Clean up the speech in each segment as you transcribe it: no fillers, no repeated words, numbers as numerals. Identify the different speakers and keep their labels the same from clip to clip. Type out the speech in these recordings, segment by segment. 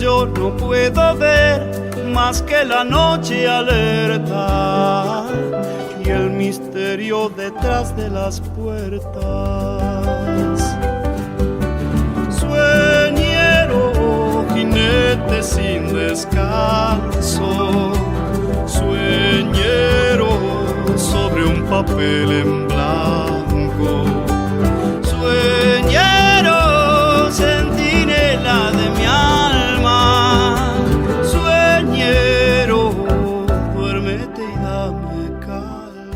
Speaker 1: yo no puedo ver más que la noche alerta y el misterio detrás de las puertas. Sueñero, jinete sin descanso, sueñero sobre un papel en blanco, sueñero, centinela de mi alma, sueñero, duérmete y dame calma.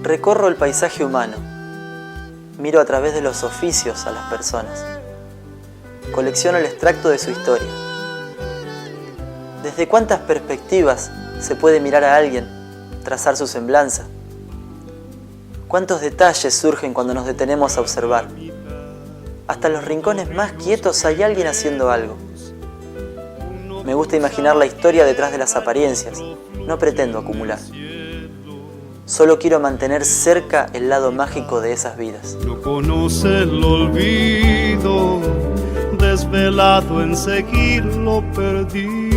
Speaker 2: Recorro el paisaje humano, miro a través de los oficios a las personas, colecciono el extracto de su historia. ¿Desde cuántas perspectivas se puede mirar a alguien, trazar su semblanza? ¿Cuántos detalles surgen cuando nos detenemos a observar? Hasta en los rincones más quietos hay alguien haciendo algo. Me gusta imaginar la historia detrás de las apariencias, no pretendo acumular. Solo quiero mantener cerca el lado mágico de esas vidas.
Speaker 1: No conoce el olvido, desvelado en seguir lo perdido.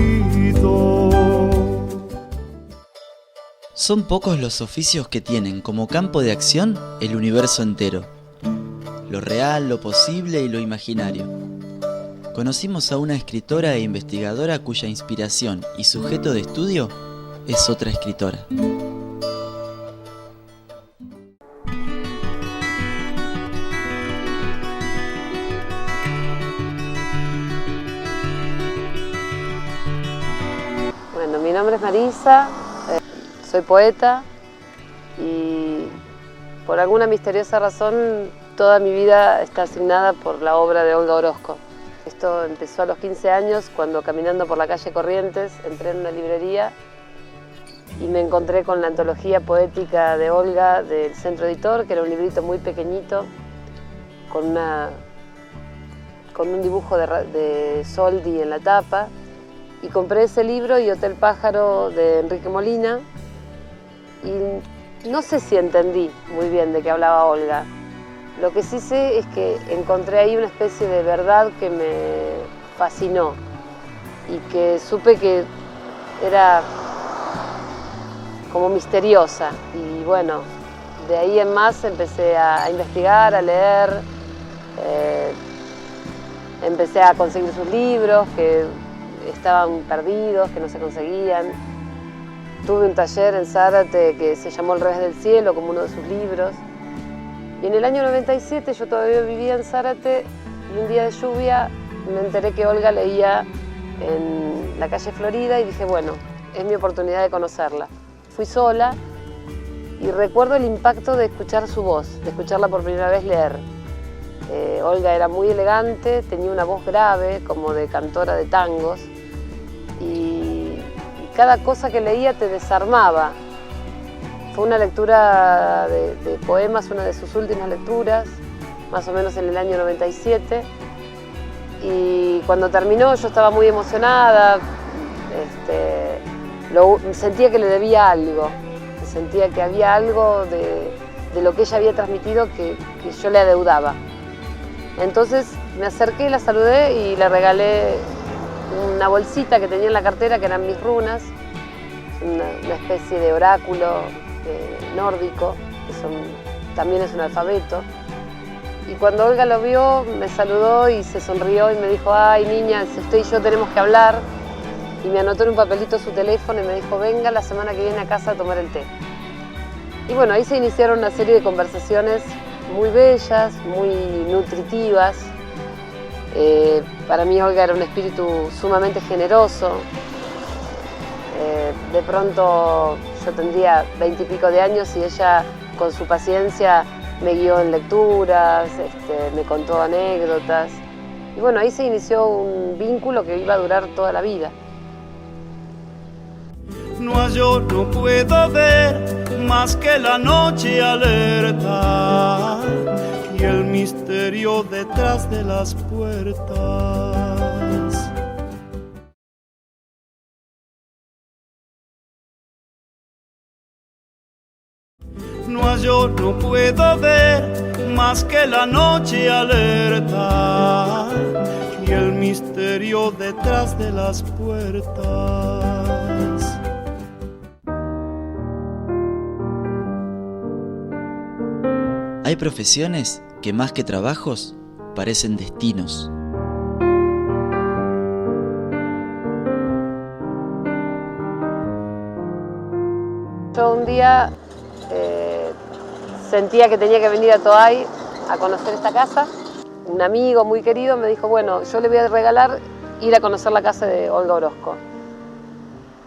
Speaker 3: Son pocos los oficios que tienen como campo de acción el universo entero. Lo real, lo posible y lo imaginario. Conocimos a una escritora e investigadora cuya inspiración y sujeto de estudio es otra escritora.
Speaker 4: Bueno, mi nombre es Marisa, soy poeta y por alguna misteriosa razón toda mi vida está asignada por la obra de Olga Orozco. Esto empezó a los 15 años cuando caminando por la calle Corrientes entré en una librería y me encontré con la antología poética de Olga del Centro Editor, que era un librito muy pequeñito con un dibujo de Soldi en la tapa. Y compré ese libro y Hotel Pájaro de Enrique Molina y no sé si entendí muy bien de qué hablaba Olga. Lo que sí sé es que encontré ahí una especie de verdad que me fascinó y que supe que era como misteriosa. Y bueno, de ahí en más empecé a investigar, a leer, empecé a conseguir sus libros que estaban perdidos, que no se conseguían. Tuve un taller en Zárate que se llamó El Revés del Cielo, como uno de sus libros. Y en el año 97 yo todavía vivía en Zárate y un día de lluvia me enteré que Olga leía en la calle Florida y dije, bueno, es mi oportunidad de conocerla. Fui sola y recuerdo el impacto de escuchar su voz, de escucharla por primera vez leer. Olga era muy elegante, tenía una voz grave, como de cantora de tangos, y cada cosa que leía te desarmaba. Fue una lectura de poemas, una de sus últimas lecturas, más o menos en el año 97, y cuando terminó yo estaba muy emocionada, sentía que le debía algo, sentía que había algo de lo que ella había transmitido que yo le adeudaba. Entonces me acerqué, la saludé y le regalé una bolsita que tenía en la cartera, que eran mis runas, una especie de oráculo nórdico, que también es un alfabeto. Y cuando Olga lo vio, me saludó y se sonrió y me dijo, ay niña, si usted y yo tenemos que hablar. Y me anotó en un papelito su teléfono y me dijo, venga la semana que viene a casa a tomar el té. Y bueno, ahí se iniciaron una serie de conversaciones muy bellas, muy nutritivas. Para mí Olga era un espíritu sumamente generoso. De pronto yo tendría 20 y pico de años y ella con su paciencia me guió en lecturas, me contó anécdotas. Y bueno, ahí se inició un vínculo que iba a durar toda la vida.
Speaker 1: No, yo no puedo ver más que la noche alerta y el misterio detrás de las puertas. No, yo no puedo ver más que la noche alerta y el misterio detrás de las puertas.
Speaker 3: Hay profesiones que más que trabajos parecen destinos.
Speaker 4: Yo un día sentía que tenía que venir a Toay a conocer esta casa. Un amigo muy querido me dijo, bueno, yo le voy a regalar ir a conocer la casa de Olga Orozco.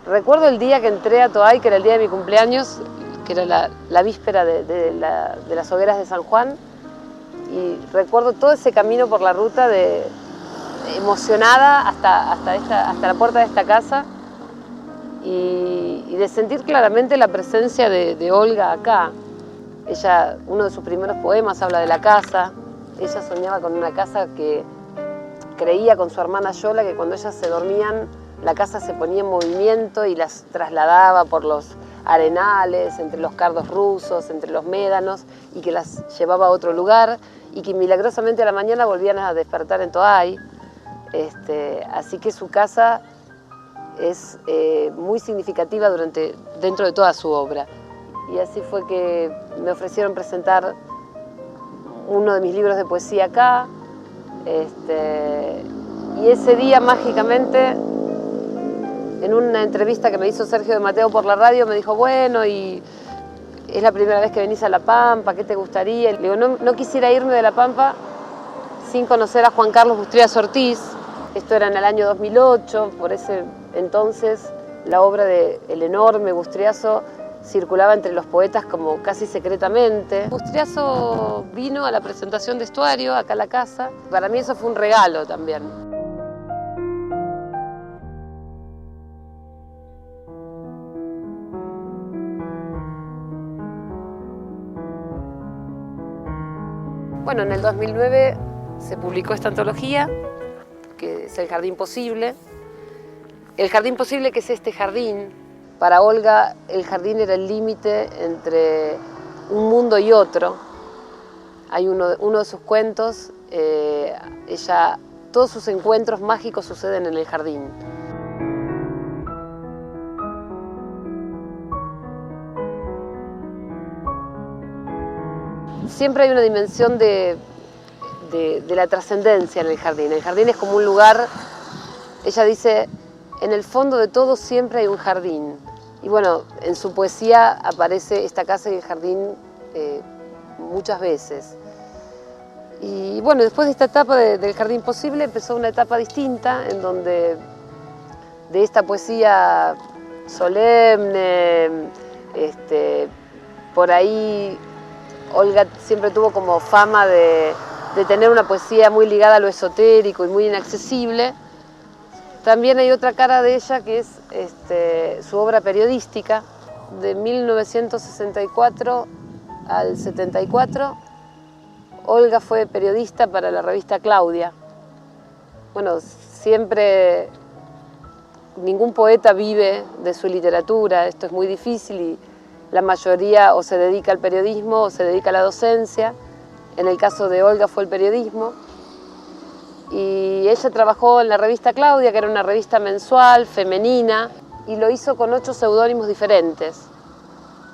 Speaker 4: Recuerdo el día que entré a Toay, que era el día de mi cumpleaños, que era la víspera de las hogueras de San Juan, y recuerdo todo ese camino por la ruta emocionada hasta la puerta de esta casa y de sentir claramente la presencia de Olga acá. Ella, uno de sus primeros poemas habla de la casa. Ella soñaba con una casa que creía con su hermana Yola que cuando ellas se dormían la casa se ponía en movimiento y las trasladaba por los arenales, entre los cardos rusos, entre los médanos, y que las llevaba a otro lugar y que milagrosamente a la mañana volvían a despertar en Toay. Así que su casa es muy significativa dentro de toda su obra. Y así fue que me ofrecieron presentar uno de mis libros de poesía acá. Y ese día, mágicamente, en una entrevista que me hizo Sergio de Mateo por la radio, me dijo, bueno, y es la primera vez que venís a La Pampa, ¿qué te gustaría? Le digo, no quisiera irme de La Pampa sin conocer a Juan Carlos Bustrias Ortiz. Esto era en el año 2008, por ese entonces la obra de El enorme Bustriaso circulaba entre los poetas como casi secretamente. Bustriaso vino a la presentación de Estuario, acá a la casa. Para mí eso fue un regalo también. Bueno, en el 2009 se publicó esta antología, que es El Jardín Posible. El Jardín Posible, que es este jardín. Para Olga, el jardín era el límite entre un mundo y otro. Hay uno de sus cuentos, todos sus encuentros mágicos suceden en el jardín. Siempre hay una dimensión de la trascendencia en el jardín. El jardín es como un lugar, ella dice, en el fondo de todo siempre hay un jardín. Y bueno, en su poesía aparece esta casa y el jardín muchas veces. Y bueno, después de esta etapa del Jardín Posible empezó una etapa distinta en donde de esta poesía solemne, por ahí Olga siempre tuvo como fama de tener una poesía muy ligada a lo esotérico y muy inaccesible. También hay otra cara de ella que es su obra periodística. De 1964 al 74, Olga fue periodista para la revista Claudia. Bueno, siempre ningún poeta vive de su literatura, esto es muy difícil y la mayoría o se dedica al periodismo o se dedica a la docencia. En el caso de Olga fue el periodismo. Y ella trabajó en la revista Claudia, que era una revista mensual, femenina, y lo hizo con 8 seudónimos diferentes.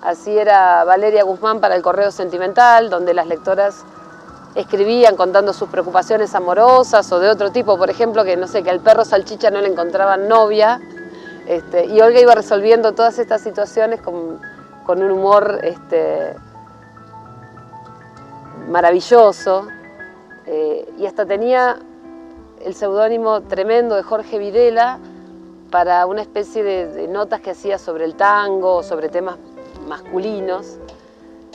Speaker 4: Así era Valeria Guzmán para El Correo Sentimental, donde las lectoras escribían contando sus preocupaciones amorosas o de otro tipo, por ejemplo, que no sé, que al perro Salchicha no le encontraban novia, y Olga iba resolviendo todas estas situaciones con un humor maravilloso, y hasta tenía el seudónimo tremendo de Jorge Videla para una especie de notas que hacía sobre el tango o sobre temas masculinos.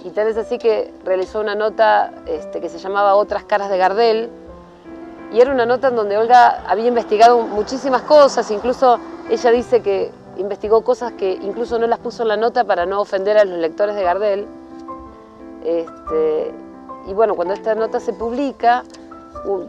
Speaker 4: Y tal es así que realizó una nota que se llamaba Otras caras de Gardel, y era una nota en donde Olga había investigado muchísimas cosas, incluso ella dice que investigó cosas que incluso no las puso en la nota para no ofender a los lectores de Gardel. Y bueno, cuando esta nota se publica,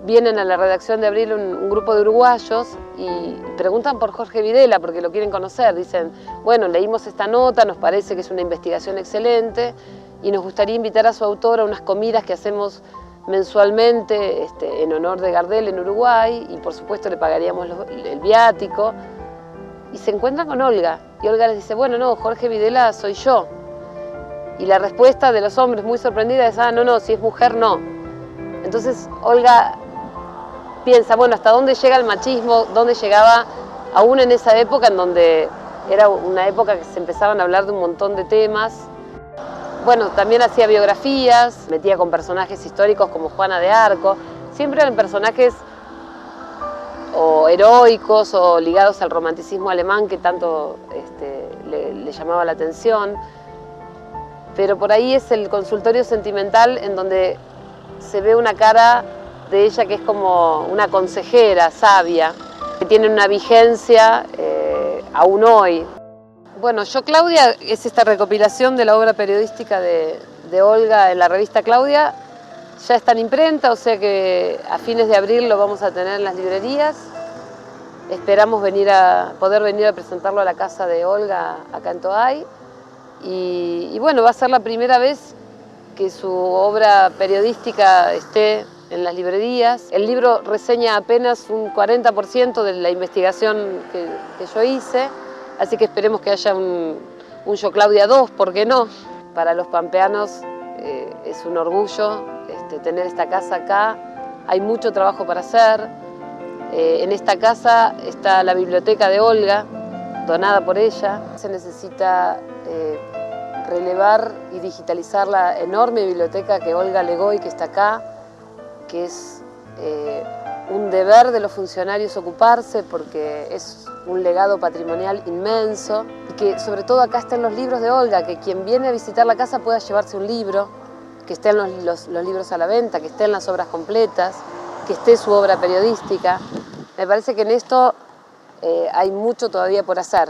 Speaker 4: vienen a la redacción de Abril un grupo de uruguayos y preguntan por Jorge Videla porque lo quieren conocer. Dicen, bueno, leímos esta nota, nos parece que es una investigación excelente y nos gustaría invitar a su autor a unas comidas que hacemos mensualmente en honor de Gardel en Uruguay y por supuesto le pagaríamos el viático. Y se encuentran con Olga y Olga les dice, bueno, no, Jorge Videla soy yo. Y la respuesta de los hombres muy sorprendida es, no, si es mujer no. Entonces Olga piensa, bueno, ¿hasta dónde llega el machismo? ¿Dónde llegaba aún en esa época en donde era una época que se empezaban a hablar de un montón de temas? Bueno, también hacía biografías, metía con personajes históricos como Juana de Arco. Siempre eran personajes o heroicos o ligados al romanticismo alemán que tanto le llamaba la atención. Pero por ahí es el consultorio sentimental en donde se ve una cara de ella que es como una consejera sabia, que tiene una vigencia aún hoy. Bueno, Yo Claudia es esta recopilación de la obra periodística de Olga en la revista Claudia. Ya está en imprenta, o sea que a fines de abril lo vamos a tener en las librerías. Esperamos poder venir a presentarlo a la casa de Olga acá en Toay. Y bueno, va a ser la primera vez que su obra periodística esté en las librerías. El libro reseña apenas un 40% de la investigación que yo hice, así que esperemos que haya un Yo Claudia 2, ¿por qué no? Para los pampeanos es un orgullo tener esta casa acá. Hay mucho trabajo para hacer. En esta casa está la biblioteca de Olga, donada por ella. Se necesita relevar y digitalizar la enorme biblioteca que Olga legó y que está acá, que es un deber de los funcionarios ocuparse porque es un legado patrimonial inmenso y que sobre todo acá estén los libros de Olga, que quien viene a visitar la casa pueda llevarse un libro, que estén los libros a la venta, que estén las obras completas, que esté su obra periodística. Me parece que en esto hay mucho todavía por hacer.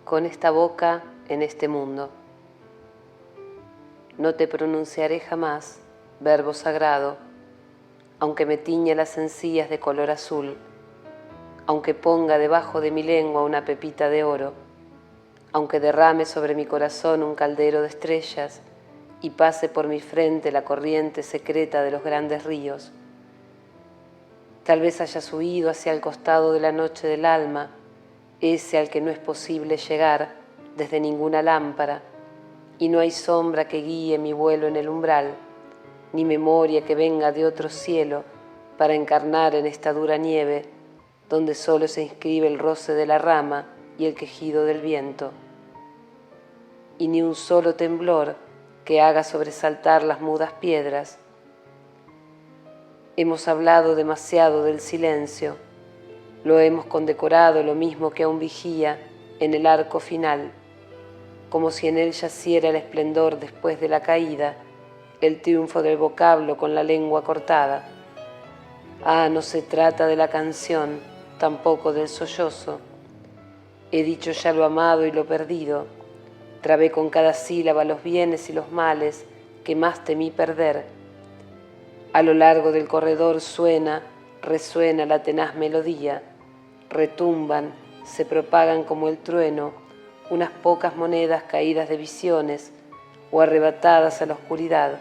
Speaker 4: Con esta boca en este mundo. No te pronunciaré jamás verbo sagrado, aunque me tiña las encías de color azul, aunque ponga debajo de mi lengua una pepita de oro, aunque derrame sobre mi corazón un caldero de estrellas y pase por mi frente la corriente secreta de los grandes ríos. Tal vez hayas huido hacia el costado de la noche del alma, ese al que no es posible llegar desde ninguna lámpara, y no hay sombra que guíe mi vuelo en el umbral, ni memoria que venga de otro cielo para encarnar en esta dura nieve, donde solo se inscribe el roce de la rama y el quejido del viento, y ni un solo temblor que haga sobresaltar las mudas piedras. Hemos hablado demasiado del silencio, lo hemos condecorado lo mismo que a un vigía en el arco final, como si en él yaciera el esplendor después de la caída, el triunfo del vocablo con la lengua cortada. No se trata de la canción, tampoco del sollozo. He dicho ya lo amado y lo perdido, trabé con cada sílaba los bienes y los males que más temí perder. A lo largo del corredor resuena la tenaz melodía, retumban, se propagan como el trueno, unas pocas monedas caídas de visiones o arrebatadas a la oscuridad.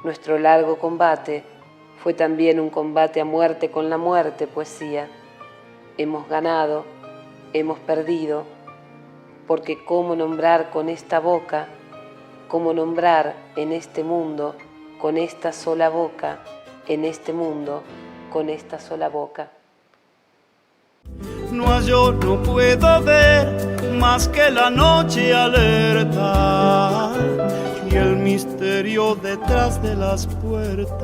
Speaker 4: Nuestro largo combate fue también un combate a muerte con la muerte, poesía. Hemos ganado, hemos perdido, porque cómo nombrar con esta boca, cómo nombrar en este mundo con esta sola boca, en este mundo con esta sola boca.
Speaker 1: No, yo no puedo ver más que la noche alerta y el misterio detrás de las puertas.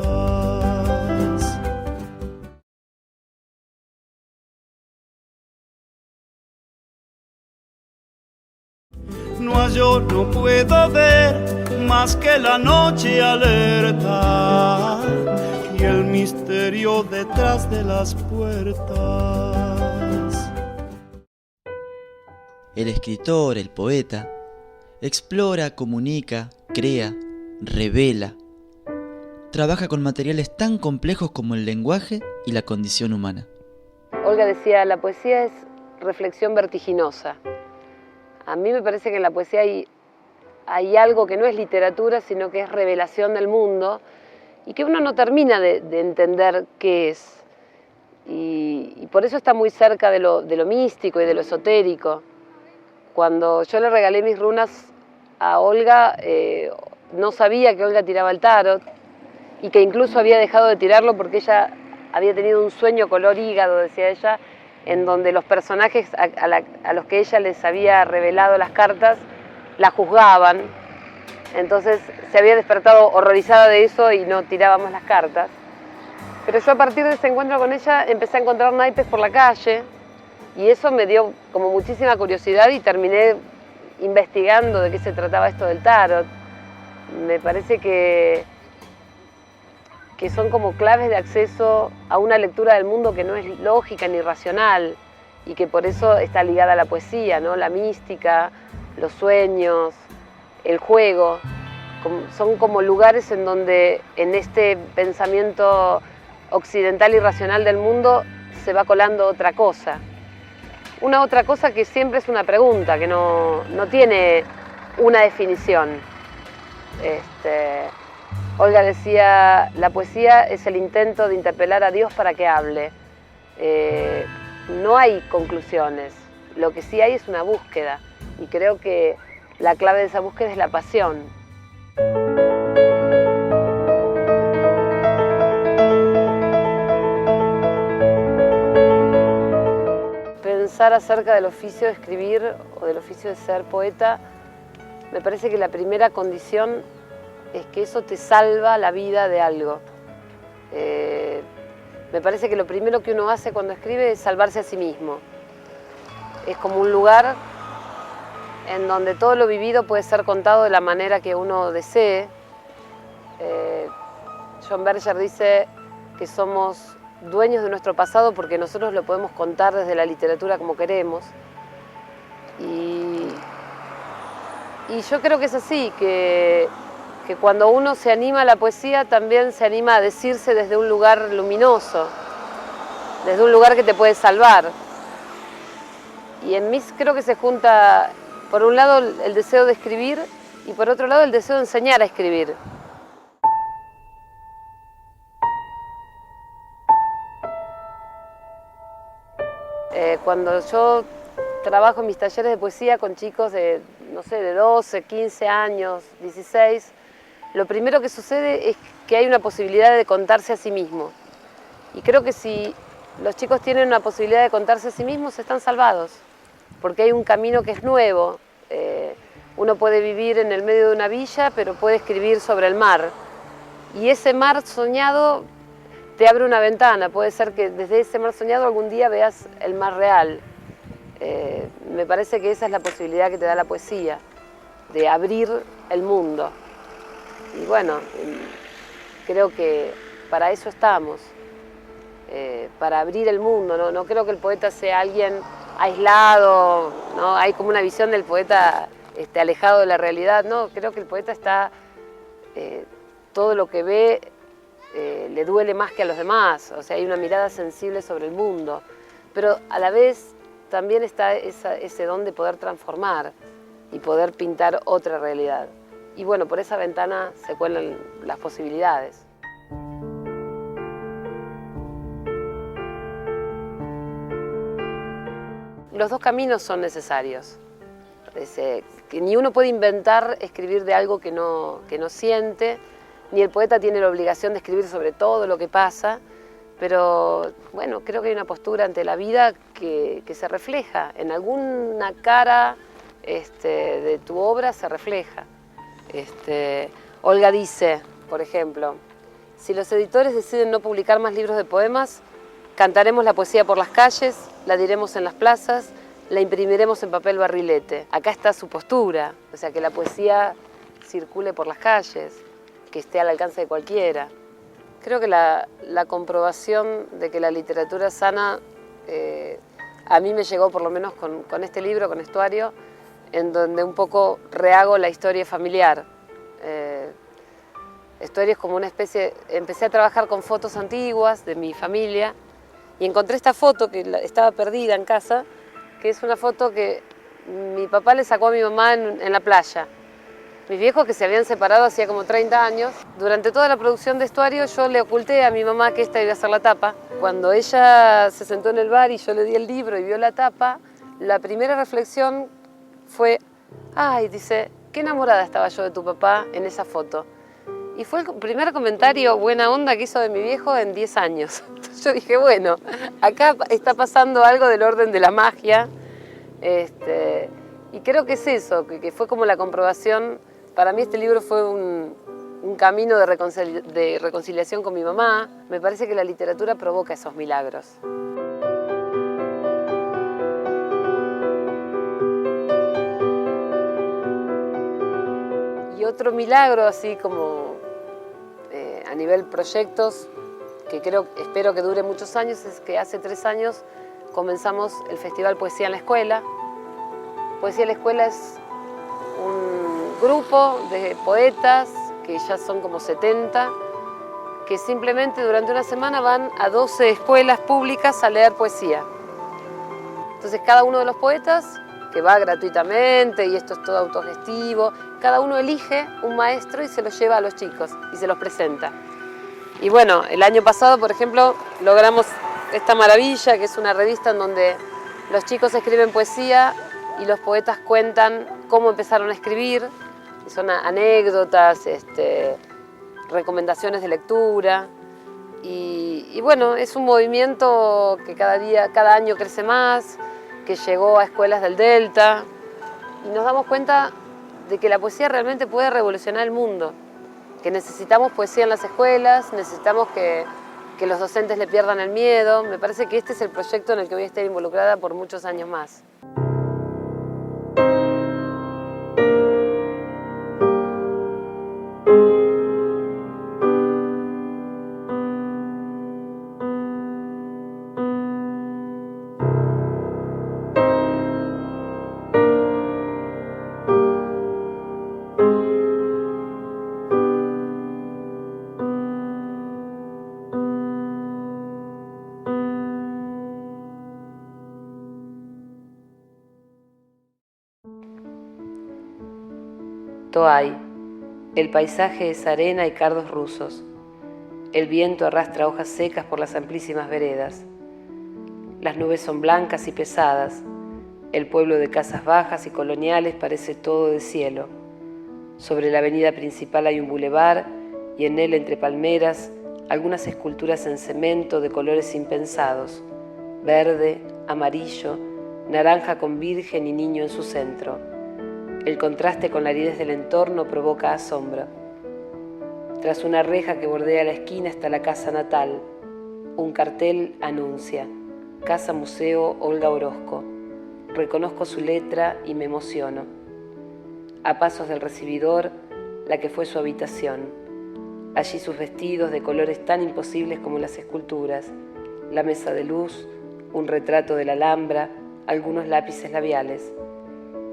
Speaker 1: No, yo no puedo ver más que la noche alerta y el misterio detrás de las puertas.
Speaker 3: El escritor, el poeta, explora, comunica, crea, revela. Trabaja con materiales tan complejos como el lenguaje y la condición humana.
Speaker 4: Olga decía, la poesía es reflexión vertiginosa. A mí me parece que en la poesía hay algo que no es literatura, sino que es revelación del mundo y que uno no termina de entender qué es. Y por eso está muy cerca de lo místico y de lo esotérico. Cuando yo le regalé mis runas a Olga, no sabía que Olga tiraba el tarot y que incluso había dejado de tirarlo porque ella había tenido un sueño color hígado, decía ella, en donde los personajes a los que ella les había revelado las cartas la juzgaban. Entonces se había despertado horrorizada de eso y no tirábamos las cartas. Pero yo a partir de ese encuentro con ella empecé a encontrar naipes por la calle y eso me dio como muchísima curiosidad y terminé investigando de qué se trataba esto del tarot. Me parece que son como claves de acceso a una lectura del mundo que no es lógica ni racional y que por eso está ligada a la poesía, ¿no? La mística, los sueños, el juego, son como lugares en donde en este pensamiento occidental y racional del mundo se va colando otra cosa. Una otra cosa que siempre es una pregunta, que no tiene una definición. Olga decía, la poesía es el intento de interpelar a Dios para que hable. No hay conclusiones, lo que sí hay es una búsqueda y creo que la clave de esa búsqueda es la pasión. Pensar acerca del oficio de escribir o del oficio de ser poeta, me parece que la primera condición es que eso te salva la vida de algo. Me parece que lo primero que uno hace cuando escribe es salvarse a sí mismo. Es como un lugar en donde todo lo vivido puede ser contado de la manera que uno desee. John Berger dice que somos dueños de nuestro pasado porque nosotros lo podemos contar desde la literatura como queremos. Y yo creo que es así, que cuando uno se anima a la poesía también se anima a decirse desde un lugar luminoso, desde un lugar que te puede salvar. Y en mí creo que se junta, por un lado, el deseo de escribir y por otro lado el deseo de enseñar a escribir. Cuando yo trabajo en mis talleres de poesía con chicos de, no sé, de 12, 15 años, 16, lo primero que sucede es que hay una posibilidad de contarse a sí mismo. Y creo que si los chicos tienen una posibilidad de contarse a sí mismos, están salvados, porque hay un camino que es nuevo. Uno puede vivir en el medio de una villa, pero puede escribir sobre el mar. Y ese mar soñado te abre una ventana. Puede ser que desde ese mar soñado algún día veas el mar real. Me parece que esa es la posibilidad que te da la poesía, de abrir el mundo. Y bueno, creo que para eso estamos, para abrir el mundo. No creo que el poeta sea alguien aislado, ¿no? Hay como una visión del poeta alejado de la realidad. No, creo que el poeta está, todo lo que ve le duele más que a los demás, o sea, hay una mirada sensible sobre el mundo, pero a la vez también está ese don de poder transformar y poder pintar otra realidad. Y bueno, por esa ventana se cuelan las posibilidades. Los dos caminos son necesarios. Que ni uno puede inventar escribir de algo que no siente, ni el poeta tiene la obligación de escribir sobre todo lo que pasa, pero bueno, creo que hay una postura ante la vida que se refleja, en alguna cara de tu obra se refleja. Olga dice, por ejemplo, si los editores deciden no publicar más libros de poemas, cantaremos la poesía por las calles, la diremos en las plazas, la imprimiremos en papel barrilete. Acá está su postura, o sea, que la poesía circule por las calles, que esté al alcance de cualquiera. Creo que la comprobación de que la literatura sana a mí me llegó por lo menos con este libro, con Estuario, en donde un poco rehago la historia familiar. Estuario es como una especie... Empecé a trabajar con fotos antiguas de mi familia y encontré esta foto que estaba perdida en casa, que es una foto que mi papá le sacó a mi mamá en la playa. mis viejos que se habían separado hacía como 30 años. Durante toda la producción de Estuario yo le oculté a mi mamá que esta iba a ser la tapa. Cuando ella se sentó en el bar y yo le di el libro y vio la tapa, la primera reflexión fue, ay, dice, qué enamorada estaba yo de tu papá en esa foto. Y fue el primer comentario buena onda que hizo de mi viejo en 10 años. Entonces yo dije, bueno, acá está pasando algo del orden de la magia. Y creo que es eso, que fue como la comprobación. Para mí este libro fue un camino de reconciliación con mi mamá. Me parece que la literatura provoca esos milagros. Y otro milagro, así como a nivel proyectos, que espero que dure muchos años, es que hace 3 años comenzamos el Festival Poesía en la Escuela. Poesía en la Escuela es un grupo de poetas, que ya son como 70, que simplemente durante una semana van a 12 escuelas públicas a leer poesía. Entonces cada uno de los poetas, que va gratuitamente, y esto es todo autogestivo, cada uno elige un maestro y se lo lleva a los chicos y se los presenta. Y bueno, el año pasado, por ejemplo, logramos esta maravilla, que es una revista en donde los chicos escriben poesía y los poetas cuentan cómo empezaron a escribir, y son anécdotas, recomendaciones de lectura. Y bueno, es un movimiento que cada año crece más, que llegó a escuelas del Delta, y nos damos cuenta de que la poesía realmente puede revolucionar el mundo, que necesitamos poesía en las escuelas, necesitamos que los docentes le pierdan el miedo. Me parece que este es el proyecto en el que voy a estar involucrada por muchos años más. Toay. El paisaje es arena y cardos rusos. El viento arrastra hojas secas por las amplísimas veredas. Las nubes son blancas y pesadas. El pueblo de casas bajas y coloniales parece todo de cielo. Sobre la avenida principal hay un bulevar y en él, entre palmeras, algunas esculturas en cemento de colores impensados: verde, amarillo, naranja con virgen y niño en su centro. El contraste con la aridez del entorno provoca asombro. Tras una reja que bordea la esquina está la casa natal. Un cartel anuncia: Casa Museo Olga Orozco. Reconozco su letra y me emociono. A pasos del recibidor, la que fue su habitación. Allí sus vestidos de colores tan imposibles como las esculturas, la mesa de luz, un retrato de la Alhambra, algunos lápices labiales.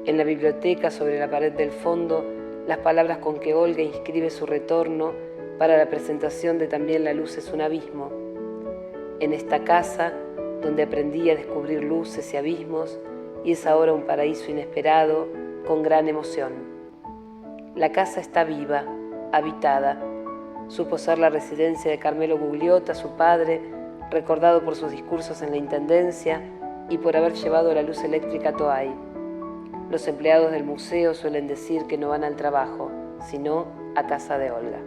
Speaker 4: En la biblioteca, sobre la pared del fondo, las palabras con que Olga inscribe su retorno para la presentación de También la luz es un abismo. En esta casa, donde aprendí a descubrir luces y abismos, y es ahora un paraíso inesperado, con gran emoción. La casa está viva, habitada. Supo ser la residencia de Carmelo Gugliotta, su padre, recordado por sus discursos en la Intendencia y por haber llevado la luz eléctrica a Toay. Los empleados del museo suelen decir que no van al trabajo, sino a casa de Olga.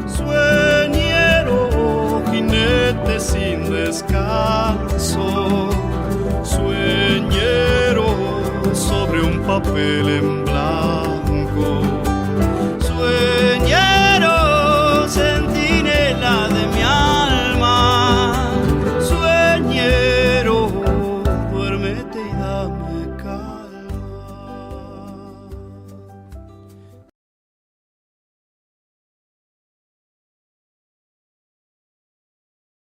Speaker 1: Sueñero, jinete sin descanso, sueñero sobre un papel en blanco.